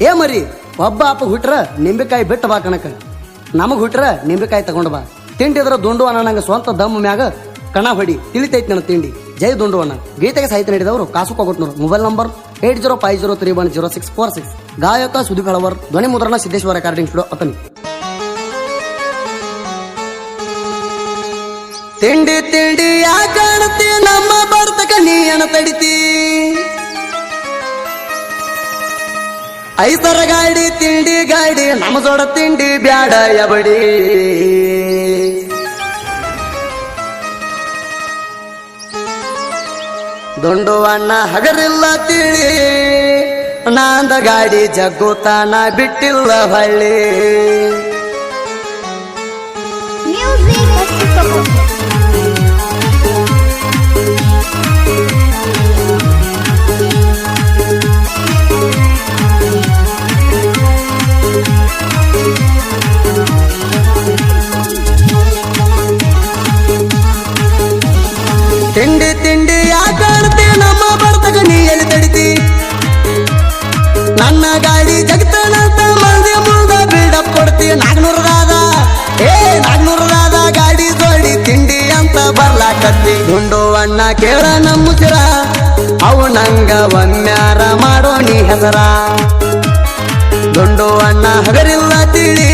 ಏ ಮರಿ ಒಬ್ಬ ಅಪ್ಪ ಹುಟ್ರ ನಿಂಬೆಕಾಯಿ ಬಿಟ್ಟು ಬಾ ಕಣಕ, ನಮಗ್ ಹುಟ್ರ ನಿಂಬೆಕಾಯಿ ತಗೊಂಡ್ ಬಾ. ತಿಂಡಿದ್ರ ದುಂಡು ಅಣ್ಣ ನಂಗೆ ಸ್ವಂತ ದಮ್ ಮ್ಯಾಗ ಕಣ ಹೊಡಿ ತಿಳಿತೈತಿ ನನ್ನ ತಿಂಡಿ. ಜೈ ದುಂಡು ಅಣ್ಣ. ಗೀತೆಗೆ ಸಾಹಿತ್ಯ ನೀಡಿದವರು ಕಾಸು ಕೊಗೊಟ್ನೂರು. Mobile number 8050310646. ಗಾಯಕ ಸುದೀಪ್ ಹಳವರ್. ಧ್ವನಿ ಮುದ್ರಣ ಸಿದ್ದೇಶ್ವರ ರೆಕಾರ್ಡಿಂಗ್ ಸ್ಟುಡಿಯೋ ಅತನಿ. ತಿಂಡಿ ತಿಂಡಿ ಯಾಕಾಣತಿ ನಮ್ಮ ಬರ್ತಕ ನೀ ಅಣ ತಡಿತಿ, ಐಸರ ಗಾಡಿ ತಿಂಡಿ ಗಾಡಿ ನಮ್ಮ ಜೋಡ ತಿಂಡಿ ಬ್ಯಾಡ ಯಬಡಿ. ದುಂಡು ಅಣ್ಣ ಹಗರಿಲ್ಲ ತಿಳಿ, ನಾಂದ ಗಾಡಿ ಜಗ್ಗುತ್ತಾನ ಬಿಟ್ಟಿಲ್ಲ ಹಳ್ಳಿ. ತಿಂಡಿ ತಿಂಡಿ ಯಾಕಾಡ್ತಿ ನಮ್ಮ ಬರ್ತಕ ನೀ ಎಲ್ಲಿ ತಡಿತಿ, ನನ್ನ ಗಾಡಿ ಜಗತ್ತನಂತ ಮಂದಿ ಮುಂದ ಬಿಲ್ಡಪ್ ಕೊಡ್ತಿ. 400 ಗಾಡಿ ಜೋಡಿ ತಿಂಡಿ ಅಂತ ಬರ್ಲಾಕತ್ತಿ. ದುಂಡು ಅಣ್ಣ ಕೇಳ ನಮ್ಮ ಮುಸಿರ, ಅವು ನಂಗ ಒಮ್ಮ್ಯಾರ ಮಾಡೋ ನೀ ಹೆಸರ. ದುಂಡು ಅಣ್ಣ ಹಗರಿಲ್ಲ ತಿಳಿ,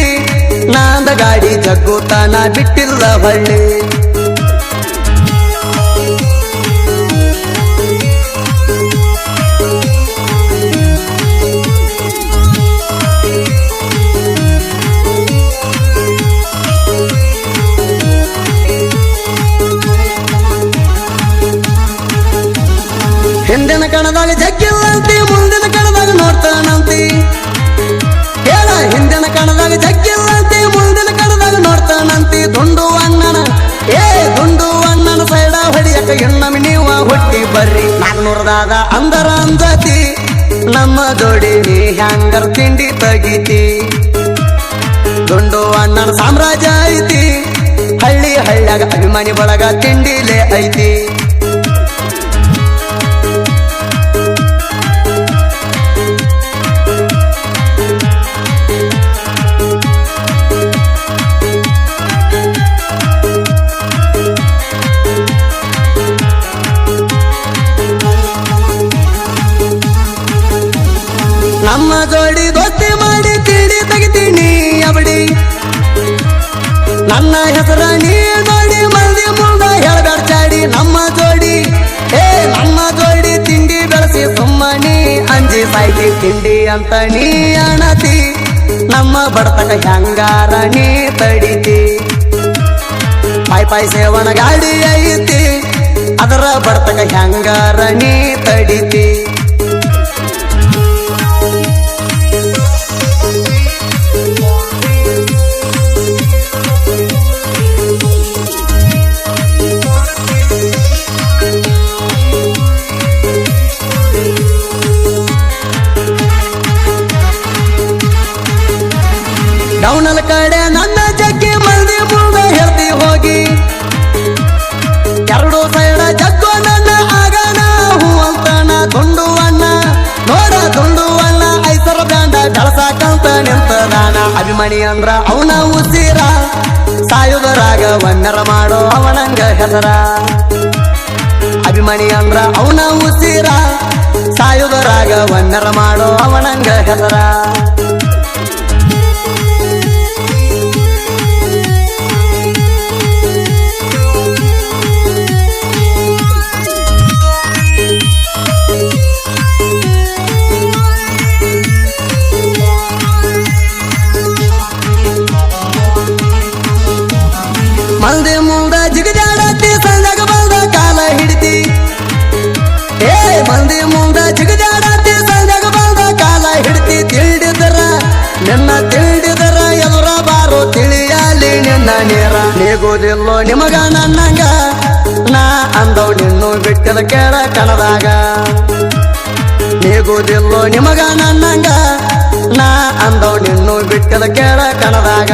ನಾಂದ ಗಾಡಿ ಜಗ್ಗುತ್ತಾನ ಬಿಟ್ಟಿಲ್ಲ ಹಳ್ಳಿ. ಹಿಂದಿನ ಕಣದಾಗ ಜಗ್ಗಿಲ್ಲಂತಿ, ಮುಂದಿನ ಕಣದಾಗ ನೋಡ್ತಾನಂತಿ. ಹೇಳ ಹಿಂದಿನ ಕಣದಾಗ ಜಗ್ಗಿಲ್ಲಂತಿ, ಮುಂದಿನ ಕಣದಾಗ ನೋಡ್ತಾನಂತಿ. ದುಂಡು ಅಣ್ಣನ ಸೈಡ ಹೊಡಿಯಕ ಇನ್ನೊಮ್ಮೆ ನೀವ ಹುಟ್ಟಿ ಬರ್ರಿ. 400 ಅಂದರ ಅಂಜತಿ, ನಮ್ಮ ಜೋಡಿ ನೀ ಹ್ಯಾಂಗರ್ ತಿಂಡಿ ತಗಿತಿ. ದುಂಡು ಅಣ್ಣನ ಸಾಮ್ರಾಜ್ಯ ಐತಿ, ಹಳ್ಳಿ ಹಳ್ಳ್ಯಾಗ ಅಭಿಮಾನಿ ಬಳಗ ತಿಂಡಿಲೇ ಐತಿ. ನಮ್ಮ ಜೋಡಿ ದೋಸ್ತಿ ಮಾಡಿ ತಿಂಡಿ ತೆಗಿತೀನಿ ಅಬಡಿ. ನನ್ನ ಹೆಸರ ನೀ ನೋಡಿ ಮಂದಿ ಮುಂದ ಹೇಳ್ಬಾರ್ಚಾಡಿ. ನಮ್ಮ ಜೋಡಿ ತಿಂಡಿ ಬೆಳೆಸಿ ಸುಮ್ಮನಿ ಅಂಜಿ ಸಾಯ್ತಿ. ತಿಂಡಿ ಅಂತ ನೀ ಅಣತಿ, ನಮ್ಮ ಬಡತಕ ಹ್ಯಾಂಗಾರ ನೀ ತಡಿತಿ. ಪಾಯ್ ಸೇವಣ ಗಾಡಿ ಐತಿ, ಅದರ ಬಡತಕ ಹ್ಯಾಂಗಾರ ನೀ ತಡಿತಿ. ಡೌನಲ್ ಕಡೆ ನನ್ನ ಜಗ್ಗಿ ಮಂದಿ ಮುಂದ ಹೇಳ್ತಿ ಹೋಗಿ. 2 ಸೈಡ ಜಗ್ಗೋ ನನ್ನ ಆಗಣ ಹೂ ಅಂತಾನ. ದುಂಡು ಅಣ್ಣ ಐಸರ ಬ್ಯಾಂಡ ಬೆಳಸಾಕಂತ ನಿಂತದಾನ. ಅಭಿಮಾನಿ ಅಂದ್ರ ಅವನ ಉಸಿರ, ಸಾಯುಧರಾಗ ವನ್ನರ ಮಾಡೋ ಅವನಂಗ ಹೆಸರ. ಅಭಿಮಾನಿ ಅಂದ್ರ ಅವನ ಉಸಿರ, ಸಾಯುಧರಾಗ ವನ್ನರ ಮಾಡೋ ಅವನಂಗ ಹೆಸರ. ಮಂದಿ ಮುಂದ ಜಿಗಜಾಡತಿ, ಸಂಜಾಗ ಬಂದ ಕಾಲ ಹಿಡಿತಿ. ಮಂದಿ ಮುಂದ ಜಿಗಜಾಡತಿ, ಸಂಜಾಗ ಬಂದ ಕಾಲ ಹಿಡಿತಿ. ತಿಳಿದಿದರ ಎದುರ ಬಾರೋ ತಿಳಿಯಲಿ ನಿನ್ನ ನೀರ. ನೀಗೋದಿಲ್ಲೋ ನಿಮಗ ನನ್ನಂಗ, ನಾ ಅಂದವ್ ನಿನ್ನು ಬಿಟ್ಟದ ಕೇಳ ಕಣದಾಗ. ನೀಗೋದಿಲ್ಲೋ ನಿಮಗ ನನ್ನಂಗ, ನಾ ಅಂದವ್ ನಿನ್ನು ಬಿಟ್ಟದ ಕೇಳ ಕಣದಾಗ.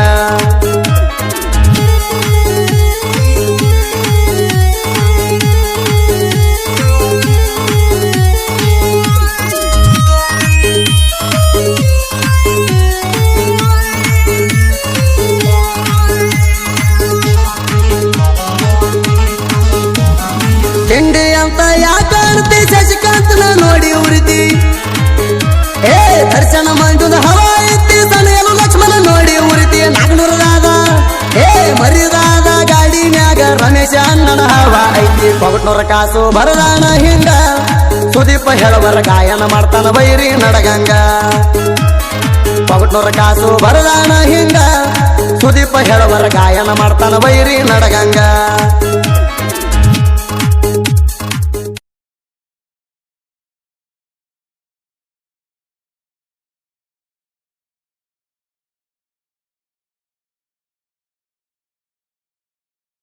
ಪಗಟ್ನೂರ ಕಾಸು ಬರದಾನ ಹಿಂಗ ಸುದೀಪ ಹೇಳವರ ಗಾಯನ ಮಾಡ್ತಾನ ಬೈರಿ ನಡಗಂಗ ಪಗಟ್ನೂರ ಕಾಸು ಬರದಾನ ಹಿಂಗ ಸುದೀಪ ಹೇಳವರ ಗಾಯನ ಮಾಡ್ತಾನ ಬೈರಿ ನಡಗಂಗ